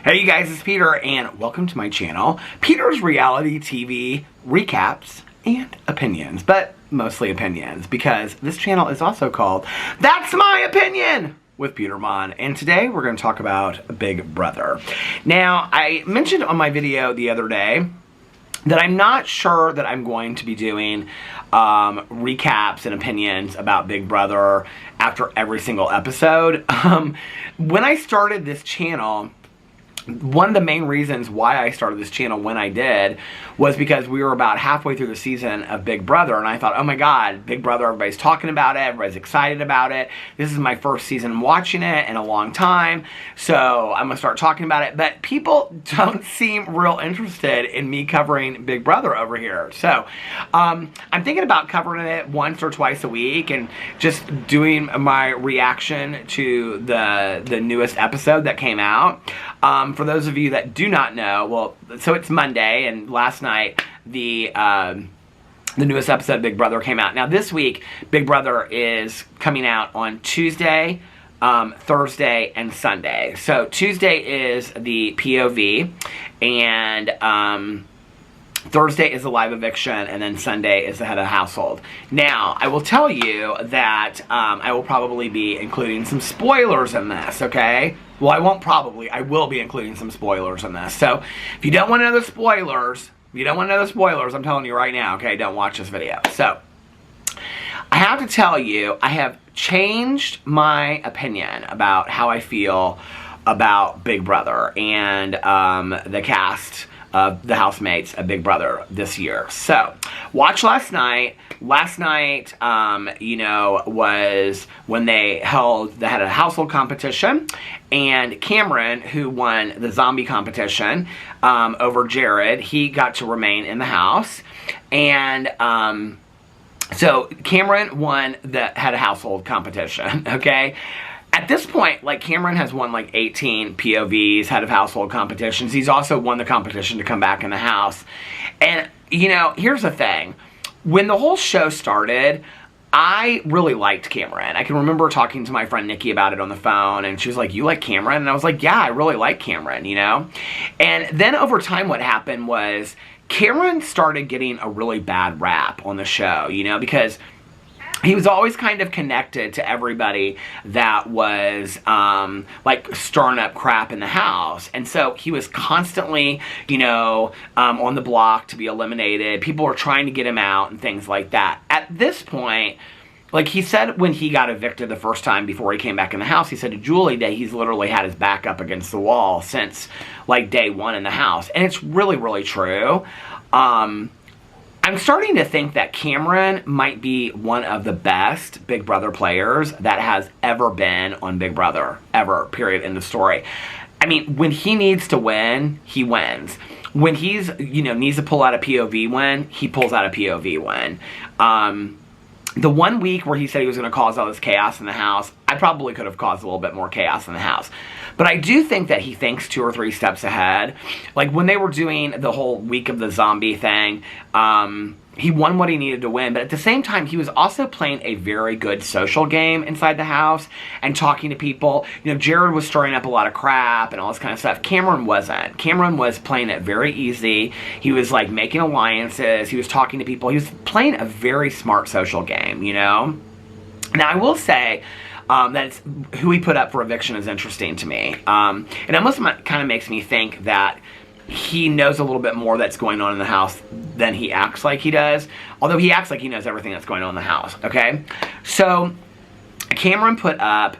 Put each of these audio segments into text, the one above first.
Hey you guys, it's Peter and welcome to my channel, Peter's Reality TV Recaps and Opinions, but mostly opinions because this channel is also called That's My Opinion with Peter Mon, and today we're going to talk about Big Brother. Now, I mentioned on my video the other day that I'm not sure that I'm going to be doing recaps and opinions about Big Brother after every single episode. When I started this channel, one of the main reasons why I started this channel when I did was because we were about halfway through the season of Big Brother, and I thought, oh my god, Big Brother, everybody's talking about it, everybody's excited about it. This is my first season watching it in a long time, so I'm going to start talking about it. But people don't seem real interested in me covering Big Brother over here. So I'm thinking about covering it once or twice a week and just doing my reaction to the newest episode that came out. For those of you that do not know, well, so it's Monday, and last night the newest episode of Big Brother came out. Now this week, Big Brother is coming out on Tuesday, Thursday, and Sunday. So Tuesday is the POV, and Thursday is the live eviction, and then Sunday is the head of household. Now, I will tell you that I will probably be including some spoilers in this, okay? Well, I won't probably. I will be including some spoilers in this. So, if you don't want to know the spoilers, I'm telling you right now, okay? Don't watch this video. So, I have to tell you, I have changed my opinion about how I feel about Big Brother and the cast of the housemates of Big Brother this year. So, watch last night. Last night, you know, was when they had a household competition, and Cameron, who won the zombie competition over Jared, he got to remain in the house, and so Cameron had a household competition, okay? At this point, like, Cameron has won like 18 POVs, head of household competitions. He's also won the competition to come back in the house. And, you know, here's the thing. When the whole show started, I really liked Cameron. I can remember talking to my friend Nikki about it on the phone, and she was like, you like Cameron? And I was like, yeah, I really like Cameron, you know? And then over time what happened was Cameron started getting a really bad rap on the show, you know, because he was always kind of connected to everybody that was, like, stirring up crap in the house. And so he was constantly, you know, on the block to be eliminated. People were trying to get him out and things like that. At this point, like he said when he got evicted the first time before he came back in the house, he said to Julie that he's literally had his back up against the wall since, like, day one in the house. And it's really, really true. I'm starting to think that Cameron might be one of the best Big Brother players that has ever been on Big Brother, ever, period, in the story. I mean, when he needs to win, he wins. When he's, you know, needs to pull out a POV win, he pulls out a POV win. The 1 week where he said he was going to cause all this chaos in the house, I probably could have caused a little bit more chaos in the house. But I do think that he thinks 2 or 3 steps ahead. Like, when they were doing the whole week of the zombie thing, he won what he needed to win, but at the same time, he was also playing a very good social game inside the house and talking to people. You know, Jared was stirring up a lot of crap and all this kind of stuff. Cameron wasn't. Cameron was playing it very easy. He was, like, making alliances. He was talking to people. He was playing a very smart social game, you know? Now, I will say that who he put up for eviction is interesting to me. It almost kind of makes me think that he knows a little bit more that's going on in the house than he acts like he does. Although he acts like he knows everything that's going on in the house, okay? So, Cameron put up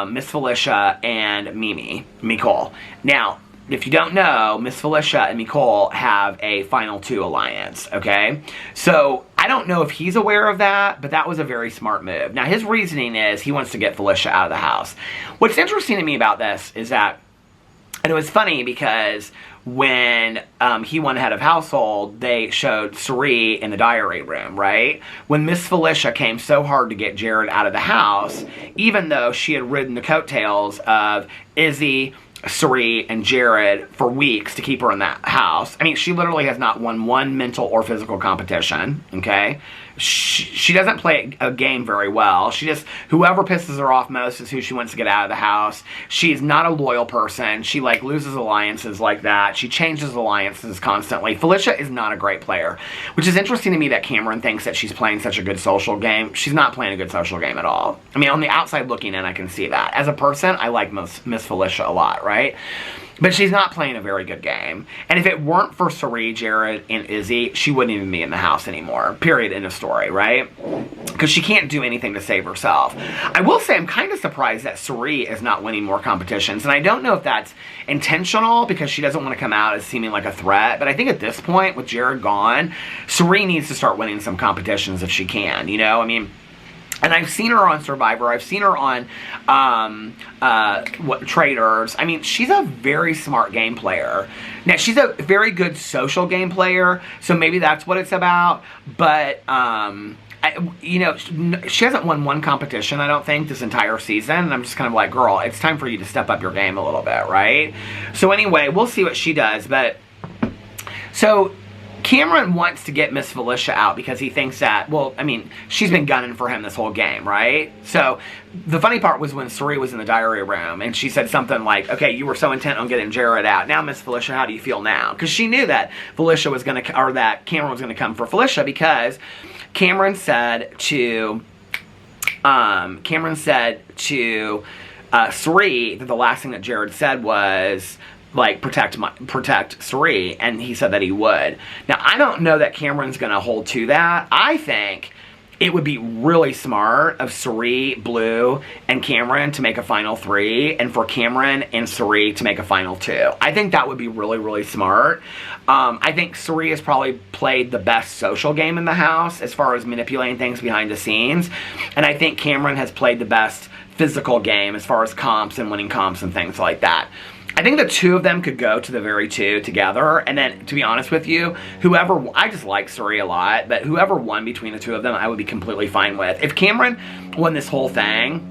Miss Felicia and Mecole. Now, if you don't know, Miss Felicia and Mecole have a Final 2 alliance, okay? So, I don't know if he's aware of that, but that was a very smart move. Now, his reasoning is he wants to get Felicia out of the house. What's interesting to me about this is that, and it was funny because when he won head of household, they showed Suri in the diary room, right? When Miss Felicia came so hard to get Jared out of the house, even though she had ridden the coattails of Izzy, Suri and Jared for weeks to keep her in that house. I mean, she literally has not won one mental or physical competition, okay? She doesn't play a game very well. She just, whoever pisses her off most is who she wants to get out of the house. She's not a loyal person. She, like, loses alliances like that. She changes alliances constantly. Felicia is not a great player, which is interesting to me that Cameron thinks that she's playing such a good social game. She's not playing a good social game at all. I mean, on the outside looking in, I can see that. As a person, I like Miss Felicia a lot, right? But she's not playing a very good game. And if it weren't for Suri, Jared, and Izzy, she wouldn't even be in the house anymore. Period. End of story, right? Because she can't do anything to save herself. I will say I'm kind of surprised that Suri is not winning more competitions. And I don't know if that's intentional because she doesn't want to come out as seeming like a threat. But I think at this point, with Jared gone, Suri needs to start winning some competitions if she can. You know, I mean... And I've seen her on Survivor. I've seen her on Traders. I mean, she's a very smart game player. Now, she's a very good social game player, so maybe that's what it's about. But, you know, she hasn't won one competition, I don't think, this entire season. And I'm just kind of like, girl, it's time for you to step up your game a little bit, right? So anyway, we'll see what she does. But, so... Cameron wants to get Miss Felicia out because he thinks that, well, I mean, she's been gunning for him this whole game, right? So, the funny part was when Suri was in the diary room and she said something like, okay, you were so intent on getting Jared out. Now, Miss Felicia, how do you feel now? Because she knew that Felicia was going to, or that Cameron was going to come for Felicia because Cameron said to Suri that the last thing that Jared said was, like, protect Suri, and he said that he would. Now, I don't know that Cameron's going to hold to that. I think it would be really smart of Suri, Blue, and Cameron to make a final 3, and for Cameron and Suri to make a final 2. I think that would be really, really smart. I think Suri has probably played the best social game in the house as far as manipulating things behind the scenes, and I think Cameron has played the best physical game as far as comps and winning comps and things like that. I think the two of them could go to the very two together, and then, to be honest with you, whoever, I just like Suri a lot, but whoever won between the two of them, I would be completely fine with. If Cameron won this whole thing,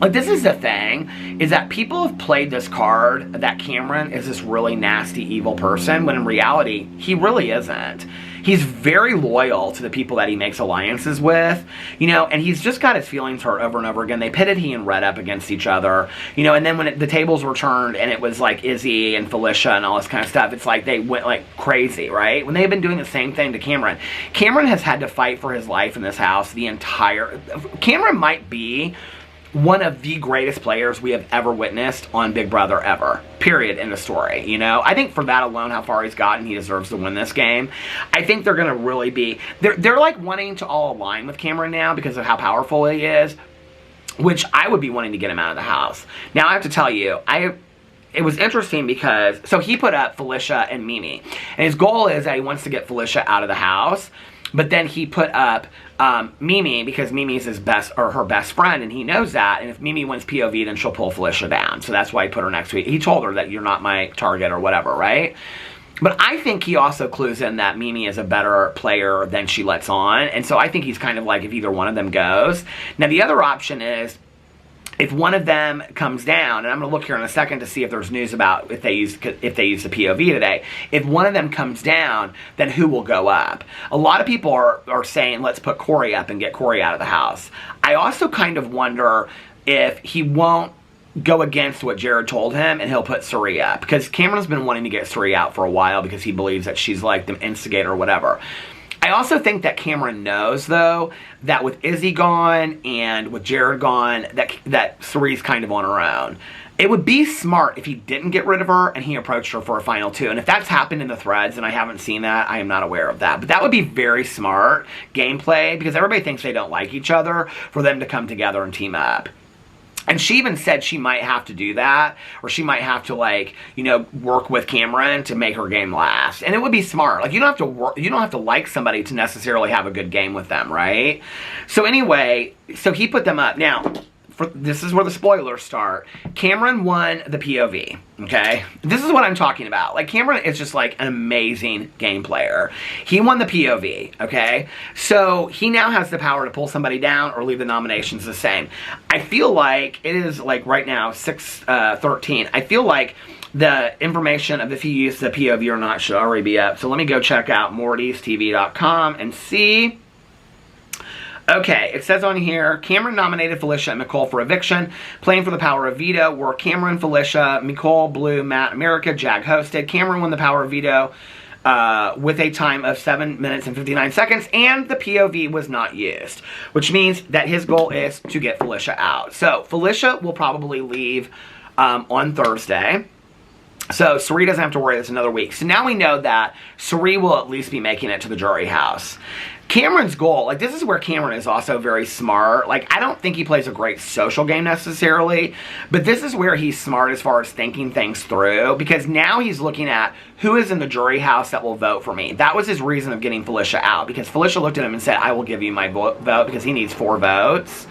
like, this is the thing, is that people have played this card that Cameron is this really nasty, evil person, when in reality, he really isn't. He's very loyal to the people that he makes alliances with, you know, and he's just got his feelings hurt over and over again. They pitted he and Red up against each other, you know, and then when the tables were turned and it was like Izzy and Felicia and all this kind of stuff, it's like they went like crazy, right? When they've been doing the same thing to Cameron. Cameron has had to fight for his life in this house the entire... Cameron might be one of the greatest players we have ever witnessed on Big Brother ever. Period. In the story, you know? I think for that alone, how far he's gotten, he deserves to win this game. I think they're going to really be... They're like wanting to all align with Cameron now because of how powerful he is, which I would be wanting to get him out of the house. Now, I have to tell you, it was interesting because... So he put up Felicia and Mimi. And his goal is that he wants to get Felicia out of the house. But then he put up Mimi because Mimi's his best, or her best friend, and he knows that. And if Mimi wins POV, then she'll pull Felicia down. So that's why he put her next week. He told her that you're not my target or whatever, right? But I think he also clues in that Mimi is a better player than she lets on. And so I think he's kind of like if either one of them goes. Now the other option is if one of them comes down, and I'm going to look here in a second to see if there's news about if they use the POV today. If one of them comes down, then who will go up? A lot of people are saying, let's put Corey up and get Corey out of the house. I also kind of wonder if he won't go against what Jared told him and he'll put Suri up. Because Cameron's been wanting to get Suri out for a while because he believes that she's like the instigator or whatever. I also think that Cameron knows, though, that with Izzy gone and with Jared gone, that Suri's kind of on her own. It would be smart if he didn't get rid of her and he approached her for a final 2. And if that's happened in the threads and I haven't seen that, I am not aware of that. But that would be very smart gameplay because everybody thinks they don't like each other for them to come together and team up. And she even said she might have to do that, or she might have to, like, you know, work with Cameron to make her game last. And it would be smart. Like, you don't have to like somebody to necessarily have a good game with them, right? So anyway, so he put them up. Now, this is where the spoilers start. Cameron won the POV, okay? This is what I'm talking about. Like, Cameron is just like an amazing game player. He won the POV, okay? So he now has the power to pull somebody down or leave the nominations the same. I feel like it is like right now 6:13. I feel like the information of if he used the POV or not should already be up. So let me go check out mortystv.com and see. Okay, it says on here, Cameron nominated Felicia and Nicole for eviction. Playing for the power of veto were Cameron, Felicia, Nicole, Blue, Matt, America. Jag hosted. Cameron won the power of veto with a time of 7 minutes and 59 seconds, and the POV was not used, which means that his goal is to get Felicia out. So Felicia will probably leave on Thursday. So Cirie doesn't have to worry, that's another week. So now we know that Cirie will at least be making it to the jury house. Cameron's goal, like, this is where Cameron is also very smart. Like, I don't think he plays a great social game necessarily, but this is where he's smart as far as thinking things through, because now he's looking at who is in the jury house that will vote for me. That was his reason of getting Felicia out, because Felicia looked at him and said, I will give you my vote, because he needs 4 votes.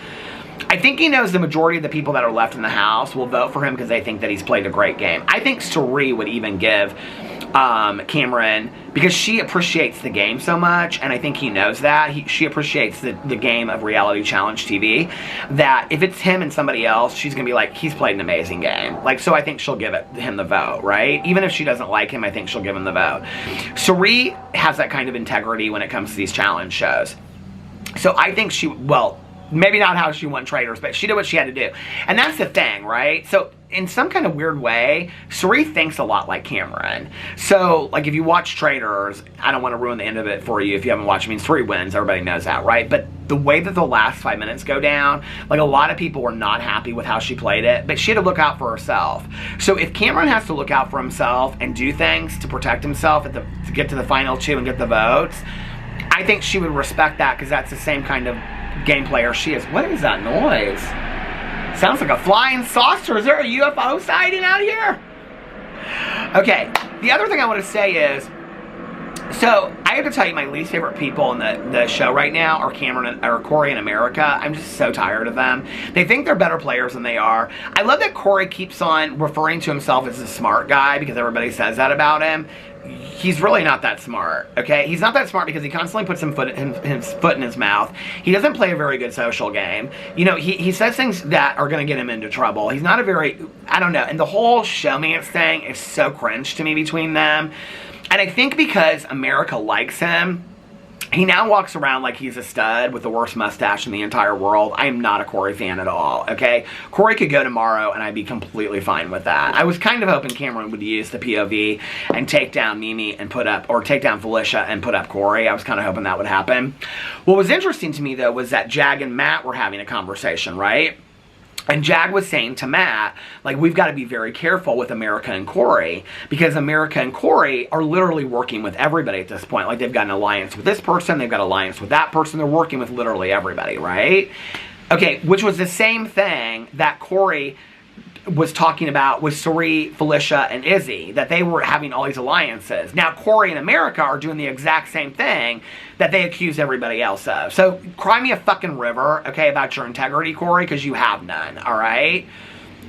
I think he knows the majority of the people that are left in the house will vote for him because they think that he's played a great game. I think Cirie would even give Cameron, because she appreciates the game so much, and I think he knows that. She appreciates the game of reality challenge TV, that if it's him and somebody else, she's going to be like, he's played an amazing game. Like, so I think she'll give him the vote, right? Even if she doesn't like him, I think she'll give him the vote. Cirie has that kind of integrity when it comes to these challenge shows. So I think she, well, maybe not how she won Traitors, but she did what she had to do. And that's the thing, right? So in some kind of weird way, Cirie thinks a lot like Cameron. So, like, if you watch Traitors, I don't want to ruin the end of it for you if you haven't watched. I mean, Cirie wins, everybody knows that, right? But the way that the last 5 minutes go down, like, a lot of people were not happy with how she played it, but she had to look out for herself. So if Cameron has to look out for himself and do things to protect himself to get to the final 2 and get the votes, I think she would respect that, because that's the same kind of game player she is. What is that noise? Sounds like a flying saucer. Is there a UFO sighting out here? Okay, the other thing I want to say is, so I have to tell you, my least favorite people in the show right now are Cameron or Corey and America. I'm just so tired of them. They think they're better players than they are. I love that Corey keeps on referring to himself as a smart guy because everybody says that about him. He's really not that smart, okay? He's not that smart because he constantly puts his foot in his mouth. He doesn't play a very good social game. You know, he says things that are going to get him into trouble. He's not a very, I don't know. And the whole showmance thing is so cringe to me between them. And I think because America likes him, he now walks around like he's a stud with the worst mustache in the entire world. I am not a Corey fan at all, okay? Corey could go tomorrow and I'd be completely fine with that. I was kind of hoping Cameron would use the POV and take down Mimi and take down Felicia and put up Corey. I was kind of hoping that would happen. What was interesting to me, though, was that Jag and Matt were having a conversation, right? And Jag was saying to Matt, like, we've got to be very careful with America and Corey, because America and Corey are literally working with everybody at this point. Like, they've got an alliance with this person, they've got an alliance with that person, they're working with literally everybody, right? Okay, which was the same thing that Corey was talking about with Cirie, Felicia, and Izzy, that they were having all these alliances. Now, Corey and America are doing the exact same thing that they accuse everybody else of. So, cry me a fucking river, okay, about your integrity, Corey, because you have none, alright?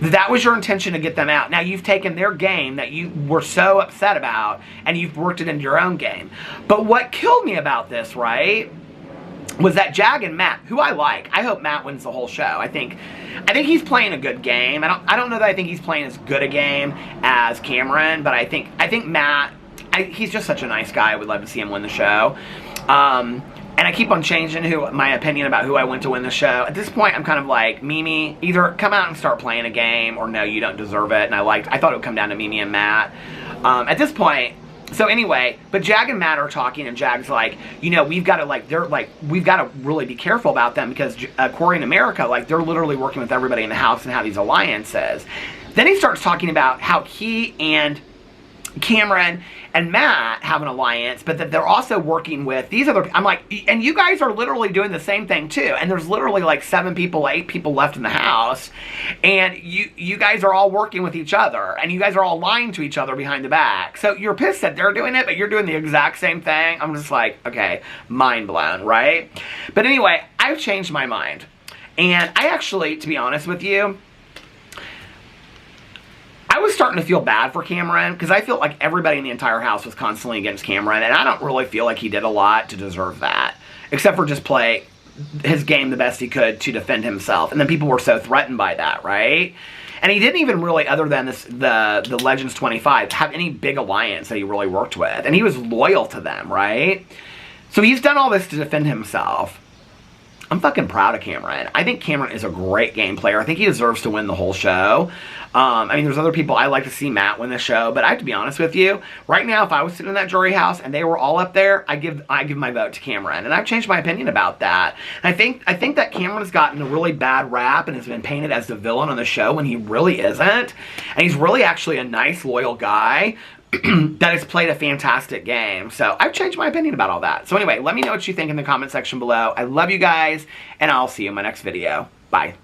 That was your intention to get them out. Now, you've taken their game that you were so upset about, and you've worked it into your own game. But what killed me about this, right, was that Jag and Matt, who I like, I hope Matt wins the whole show. I think he's playing a good game. I don't know that I think he's playing as good a game as Cameron, but I think Matt, he's just such a nice guy. I would love to see him win the show. And I keep on changing my opinion about who I want to win the show. At this point, I'm kind of like, Mimi, either come out and start playing a game, or no, you don't deserve it. And I thought it would come down to Mimi and Matt. At this point, so anyway, but Jag and Matt are talking, and Jag's like, you know, we've got to, we've got to really be careful about them, because Corey and America, like, they're literally working with everybody in the house and have these alliances. Then he starts talking about how he and Cameron and Matt have an alliance, but that they're also working with these other, I'm like, and you guys are literally doing the same thing too, and there's literally like 8 people left in the house, and you guys are all working with each other, and you guys are all lying to each other behind the back. So you're pissed that they're doing it, but you're doing the exact same thing. I'm just like, okay, mind blown, right? But anyway, I've changed my mind. And I actually, to be honest with you, I was starting to feel bad for Cameron because I felt like everybody in the entire house was constantly against Cameron, and I don't really feel like he did a lot to deserve that, except for just play his game the best he could to defend himself. And then people were so threatened by that, right? And he didn't even really, other than this, the Legends 25, have any big alliance that he really worked with. And he was loyal to them, right? So he's done all this to defend himself. I'm fucking proud of Cameron. I think Cameron is a great game player. I think he deserves to win the whole show. I mean, there's other people. I like to see Matt win the show, but I have to be honest with you. Right now, if I was sitting in that jury house and they were all up there, I give my vote to Cameron, and I've changed my opinion about that. And I think that Cameron has gotten a really bad rap and has been painted as the villain on the show when he really isn't, and he's really actually a nice, loyal guy that has played a fantastic game. So I've changed my opinion about all that. So anyway, let me know what you think in the comment section below. I love you guys, and I'll see you in my next video. Bye.